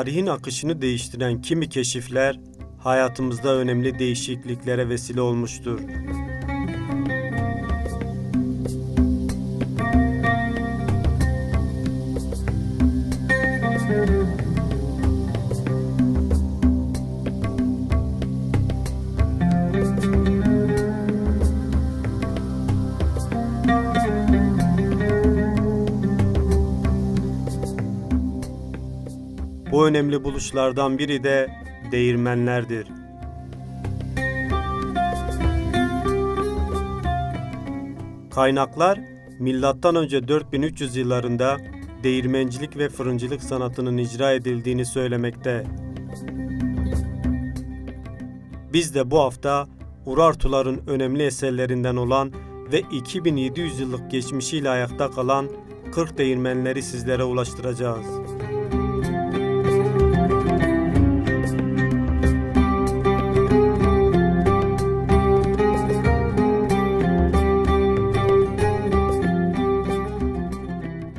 Tarihin akışını değiştiren kimi keşifler hayatımızda önemli değişikliklere vesile olmuştur. Bu önemli buluşlardan biri de değirmenlerdir. Kaynaklar M.Ö. 4300 yıllarında değirmencilik ve fırıncılık sanatının icra edildiğini söylemekte. Biz de bu hafta Urartuların önemli eserlerinden olan ve 2700 yıllık geçmişiyle ayakta kalan 40 değirmenleri sizlere ulaştıracağız.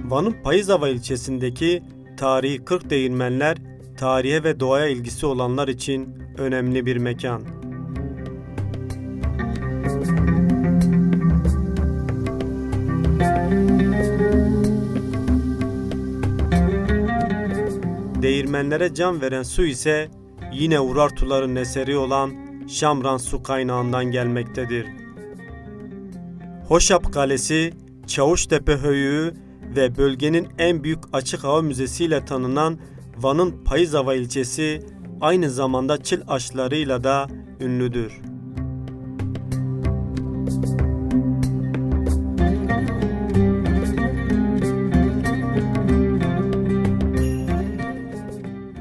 Van'ın Payızava ilçesindeki tarihi 40 değirmenler, tarihe ve doğaya ilgisi olanlar için önemli bir mekan. Değirmenlere can veren su ise yine Urartuların eseri olan Şamran su kaynağından gelmektedir. Hoşap Kalesi, Çavuştepe Höyüğü ve bölgenin en büyük açık hava müzesiyle tanınan Van'ın Payızava ilçesi aynı zamanda çil aşlarıyla da ünlüdür.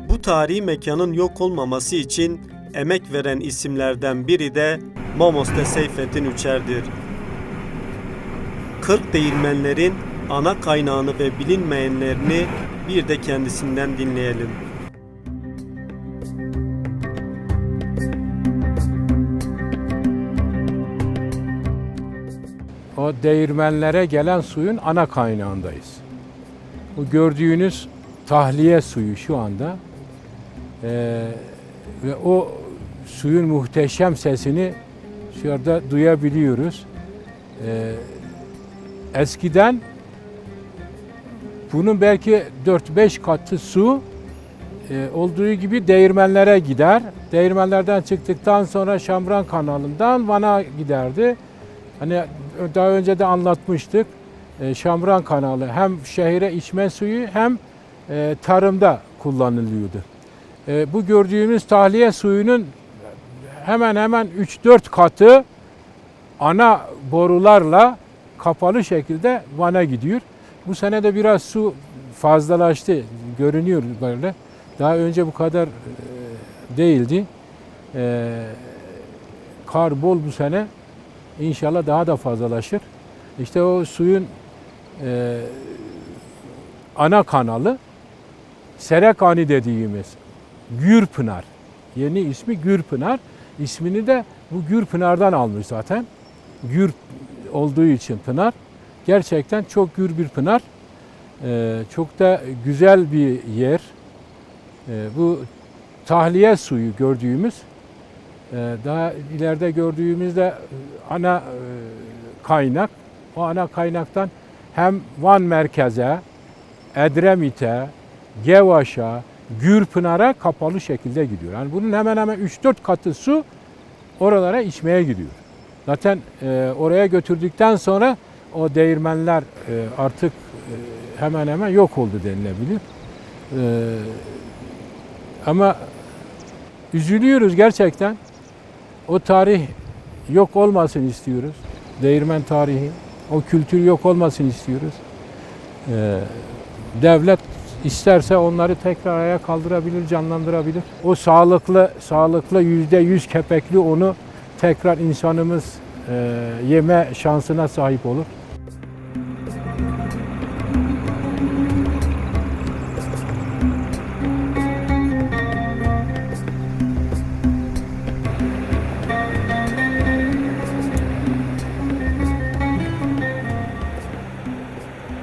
Bu tarihi mekanın yok olmaması için emek veren isimlerden biri de Momos'ta Seyfettin Üçer'dir. 40 değirmenlerin ana kaynağını ve bilinmeyenlerini bir de kendisinden dinleyelim. O değirmenlere gelen suyun ana kaynağındayız. Bu gördüğünüz tahliye suyu şu anda ve o suyun muhteşem sesini şurada duyabiliyoruz. Eskiden bunun belki 4-5 katı su olduğu gibi değirmenlere gider. Değirmenlerden çıktıktan sonra Şamran kanalından Van'a giderdi. Hani daha önce de anlatmıştık. Şamran kanalı hem şehire içme suyu hem tarımda kullanılıyordu. Bu gördüğümüz tahliye suyunun hemen hemen 3-4 katı ana borularla kapalı şekilde Van'a gidiyor. Bu sene de biraz su fazlalaştı, görünüyor böyle. Daha önce bu kadar değildi. Kar bol bu sene. İnşallah daha da fazlalaşır. İşte o suyun ana kanalı Serekani dediğimiz Gürpınar. Yeni ismi Gürpınar. İsmini de bu Gürpınar'dan almış zaten. Gür olduğu için pınar. Gerçekten çok gür bir pınar. Çok da güzel bir yer. Bu tahliye suyu gördüğümüz, daha ileride gördüğümüzde ana kaynak. O ana kaynaktan hem Van merkeze, Edremit'e, Gevaş'a, Gürpınar'a kapalı şekilde gidiyor. Yani bunun hemen hemen 3-4 katı su oralara içmeye gidiyor. Zaten oraya götürdükten sonra o değirmenler artık hemen hemen yok oldu denilebilir. Ama üzülüyoruz gerçekten. O tarih yok olmasın istiyoruz. Değirmen tarihi, o kültür yok olmasın istiyoruz. Devlet isterse onları tekrar ayağa kaldırabilir, canlandırabilir. O sağlıklı %100 kepekli onu tekrar insanımız yeme şansına sahip olur.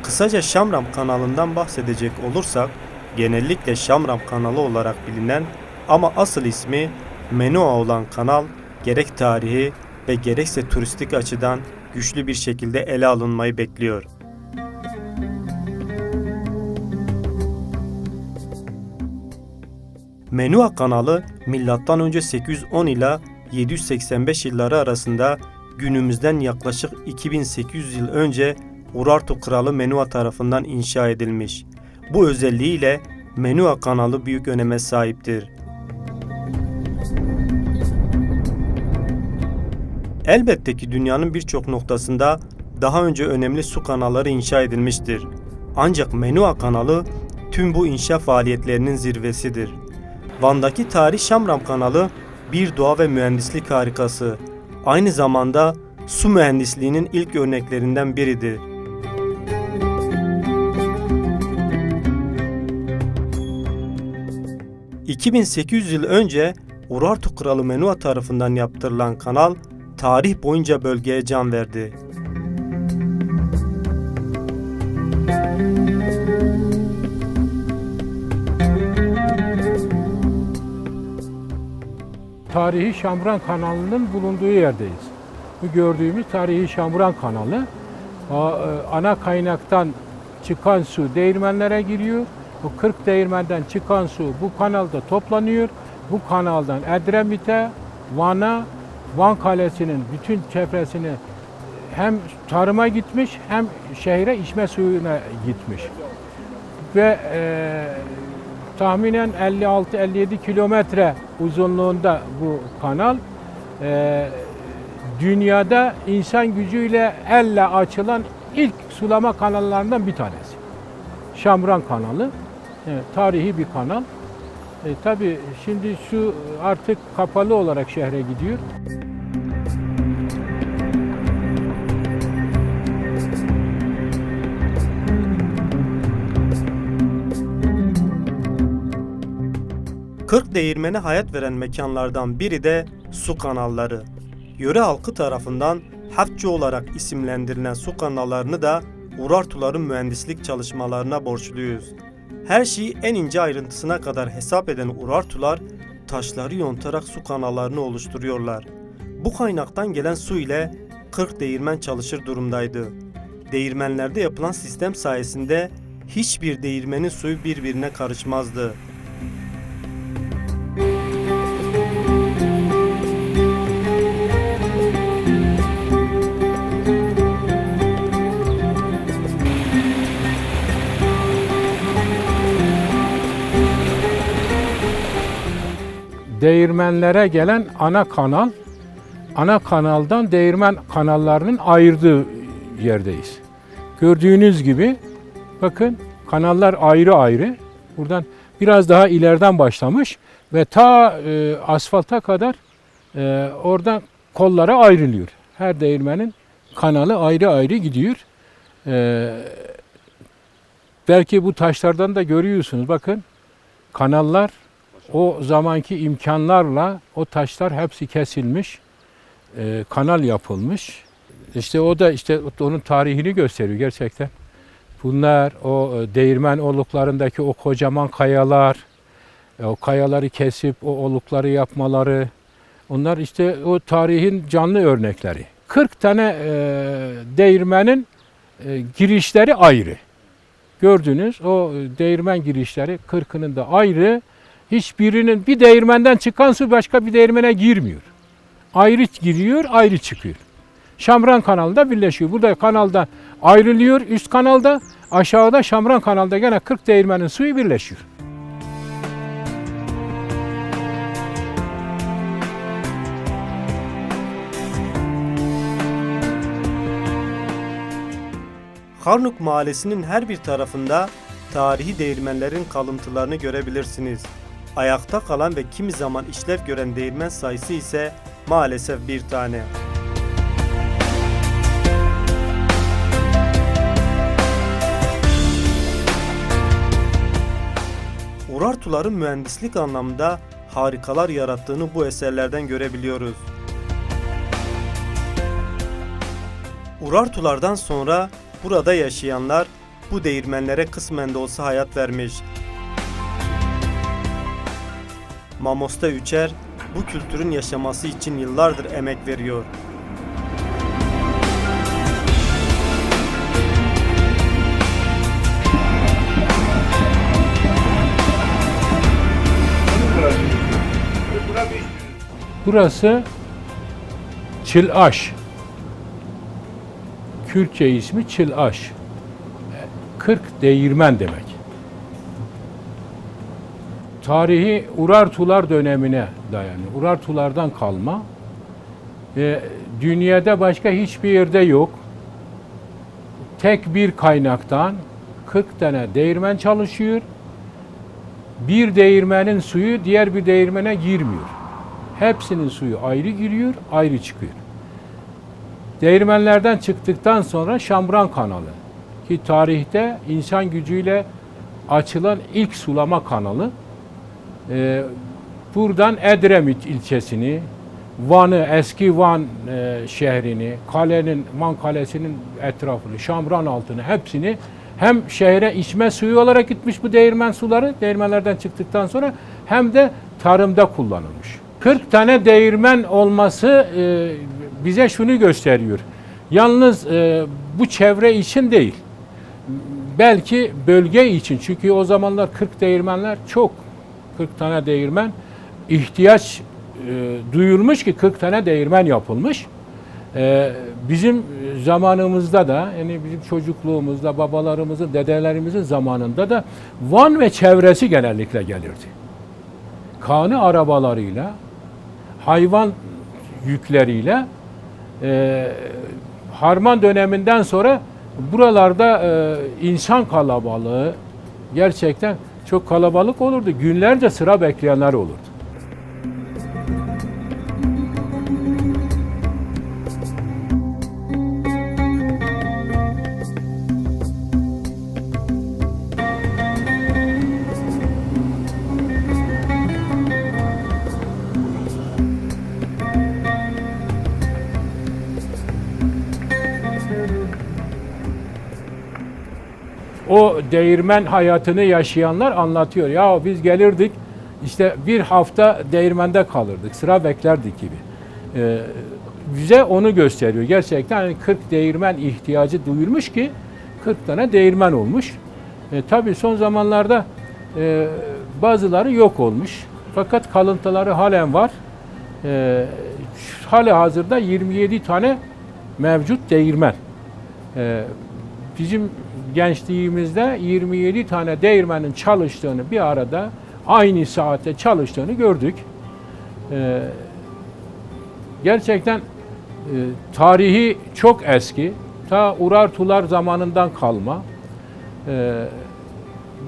Kısaca Şamran kanalından bahsedecek olursak, genellikle Şamram kanalı olarak bilinen ama asıl ismi Menua olan kanal gerek tarihi ve gerekse turistik açıdan güçlü bir şekilde ele alınmayı bekliyor. Menua kanalı M.Ö. 810 ile 785 yılları arasında günümüzden yaklaşık 2800 yıl önce Urartu Kralı Menua tarafından inşa edilmiş. Bu özelliğiyle Menua kanalı büyük öneme sahiptir. Elbette ki dünyanın birçok noktasında daha önce önemli su kanalları inşa edilmiştir. Ancak Menua kanalı tüm bu inşa faaliyetlerinin zirvesidir. Van'daki Tarih Şamram kanalı bir doğa ve mühendislik harikası. Aynı zamanda su mühendisliğinin ilk örneklerinden biridir. ...2800 yıl önce Urartu Kralı Menua tarafından yaptırılan kanal tarih boyunca bölgeye can verdi. Tarihi Şamran kanalının bulunduğu yerdeyiz. Bu gördüğümüz Tarihi Şamran kanalı ana kaynaktan çıkan su değirmenlere giriyor. Bu 40 değirmenden çıkan su bu kanalda toplanıyor. Bu kanaldan Edremit'e, Van'a, Van Kalesi'nin bütün çevresini hem tarıma gitmiş hem şehre içme suyuna gitmiş. Ve tahminen 56-57 kilometre uzunluğunda bu kanal. Dünyada insan gücüyle elle açılan ilk sulama kanallarından bir tanesi. Şamran kanalı. Tarihi bir kanal. Tabii şimdi su artık kapalı olarak şehre gidiyor. Kırk değirmene hayat veren mekanlardan biri de su kanalları. Yöre halkı tarafından Hafçı olarak isimlendirilen su kanallarını da Urartuların mühendislik çalışmalarına borçluyuz. Her şeyi en ince ayrıntısına kadar hesap eden Urartular taşları yontarak su kanallarını oluşturuyorlar. Bu kaynaktan gelen su ile 40 değirmen çalışır durumdaydı. Değirmenlerde yapılan sistem sayesinde hiçbir değirmenin suyu birbirine karışmazdı. Değirmenlere gelen ana kanaldan değirmen kanallarının ayırdığı yerdeyiz. Gördüğünüz gibi bakın kanallar ayrı ayrı. Buradan biraz daha ileriden başlamış ve ta asfalta kadar oradan kollara ayrılıyor. Her değirmenin kanalı ayrı ayrı gidiyor. Belki bu taşlardan da görüyorsunuz. Bakın kanallar o zamanki imkanlarla o taşlar hepsi kesilmiş, kanal yapılmış. İşte o da işte onun tarihini gösteriyor gerçekten. Bunlar o değirmen oluklarındaki o kocaman kayalar, o kayaları kesip o olukları yapmaları, onlar işte o tarihin canlı örnekleri. 40 tane değirmenin girişleri ayrı. Gördünüz o değirmen girişleri 40'ının da ayrı. Hiçbirinin bir değirmenden çıkan su başka bir değirmene girmiyor. Ayrı giriyor, ayrı çıkıyor. Şamran kanalında birleşiyor. Burada kanalda ayrılıyor üst kanalda, aşağıda Şamran kanalda gene 40 değirmenin suyu birleşiyor. Harnuk Mahallesi'nin her bir tarafında tarihi değirmenlerin kalıntılarını görebilirsiniz. Ayakta kalan ve kimi zaman işlev gören değirmen sayısı ise maalesef bir tane. Urartuların mühendislik anlamında harikalar yarattığını bu eserlerden görebiliyoruz. Urartulardan sonra burada yaşayanlar bu değirmenlere kısmen de olsa hayat vermiş. Mamosta Üçer bu kültürün yaşaması için yıllardır emek veriyor. Burası Çilaş. Kürtçe ismi Çilaş. 40 değirmen demek. Tarihi Urartular dönemine dayanıyor. Urartulardan kalma. Dünyada başka hiçbir yerde yok. Tek bir kaynaktan 40 tane değirmen çalışıyor. Bir değirmenin suyu diğer bir değirmene girmiyor. Hepsinin suyu ayrı giriyor, ayrı çıkıyor. Değirmenlerden çıktıktan sonra Şambran Kanalı ki tarihte insan gücüyle açılan ilk sulama kanalı. Buradan Edremit ilçesini, Van'ı, eski Van şehrini, Van Kalesi'nin etrafını, Şamran altını hepsini hem şehre içme suyu olarak gitmiş bu değirmen suları, değirmenlerden çıktıktan sonra hem de tarımda kullanılmış. 40 tane değirmen olması bize şunu gösteriyor. Yalnız bu çevre için değil. Belki bölge için. Çünkü o zamanlar 40 değirmenler çok. 40 tane değirmen ihtiyaç duyulmuş ki 40 tane değirmen yapılmış. Bizim zamanımızda da yani bizim çocukluğumuzda babalarımızın, dedelerimizin zamanında da Van ve çevresi genellikle gelirdi. Kanı arabalarıyla, hayvan yükleriyle Harman döneminden sonra buralarda insan kalabalığı gerçekten çok kalabalık olurdu. Günlerce sıra bekleyenler olurdu. O değirmen hayatını yaşayanlar anlatıyor. Ya biz gelirdik, işte bir hafta değirmende kalırdık, sıra beklerdik gibi. Bize onu gösteriyor. Gerçekten hani 40 değirmen ihtiyacı duyulmuş ki 40 tane değirmen olmuş. Tabii son zamanlarda bazıları yok olmuş. Fakat kalıntıları halen var. Halihazırda 27 tane mevcut değirmen. Bizim gençliğimizde 27 tane değirmenin çalıştığını bir arada aynı saatte çalıştığını gördük. Gerçekten tarihi çok eski. Ta Urartular zamanından kalma.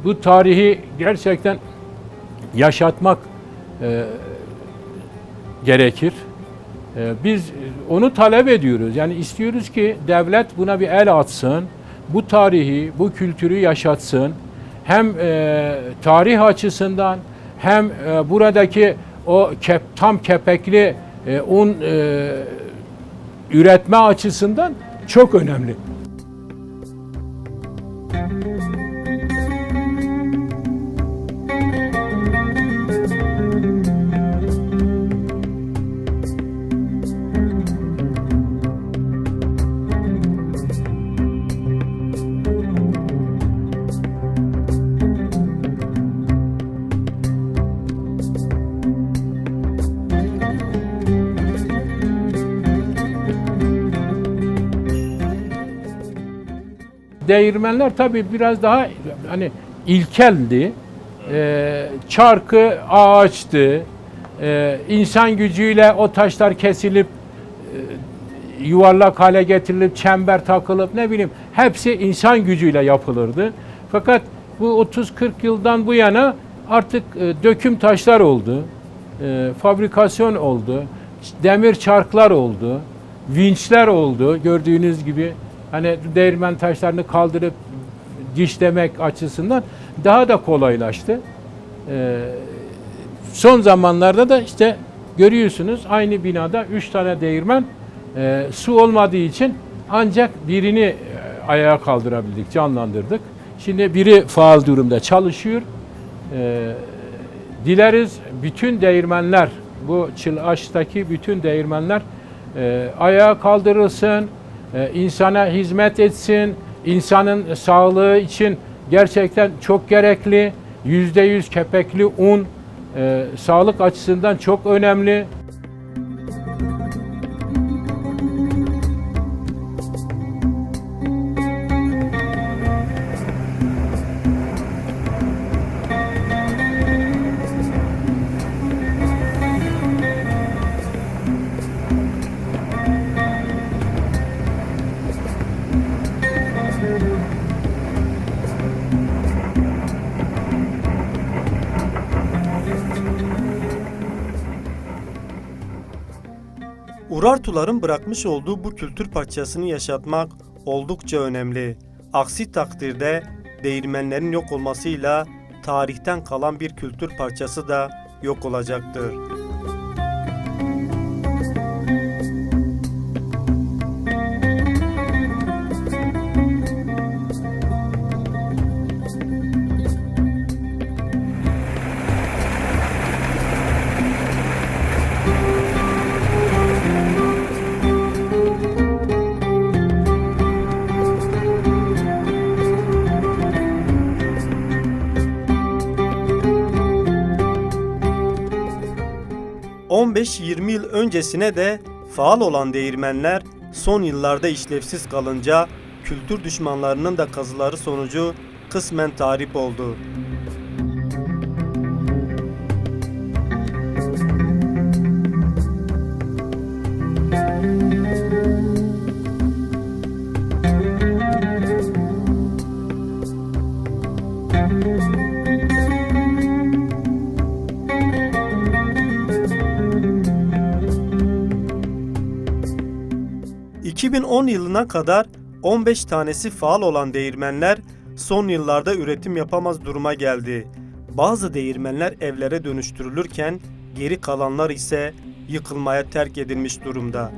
Bu tarihi gerçekten yaşatmak gerekir. Biz onu talep ediyoruz. Yani istiyoruz ki devlet buna bir el atsın. Bu tarihi, bu kültürü yaşatsın. Hem tarih açısından hem buradaki o tam kepekli un üretme açısından çok önemli. Değirmenler tabii biraz daha hani ilkeldi. Çarkı ağaçtı. İnsan gücüyle o taşlar kesilip yuvarlak hale getirilip çember takılıp ne bileyim hepsi insan gücüyle yapılırdı. Fakat bu 30-40 yıldan bu yana artık döküm taşlar oldu. Fabrikasyon oldu. Demir çarklar oldu. Vinçler oldu gördüğünüz gibi. Hani değirmen taşlarını kaldırıp dişlemek açısından daha da kolaylaştı. Son zamanlarda da işte görüyorsunuz aynı binada 3 tane değirmen su olmadığı için ancak birini ayağa kaldırabildik, canlandırdık. Şimdi biri faal durumda çalışıyor. Dileriz bütün değirmenler, bu Çılaş'taki bütün değirmenler ayağa kaldırılsın, insana hizmet etsin, insanın sağlığı için gerçekten çok gerekli. %100 kepekli un sağlık açısından çok önemli. Urartuların bırakmış olduğu bu kültür parçasını yaşatmak oldukça önemli. Aksi takdirde değirmenlerin yok olmasıyla tarihten kalan bir kültür parçası da yok olacaktır. ...15-20 yıl öncesine de faal olan değirmenler son yıllarda işlevsiz kalınca kültür düşmanlarının da kazıları sonucu kısmen tahrip oldu. ...2010 yılına kadar 15 tanesi faal olan değirmenler son yıllarda üretim yapamaz duruma geldi. Bazı değirmenler evlere dönüştürülürken geri kalanlar ise yıkılmaya terk edilmiş durumda.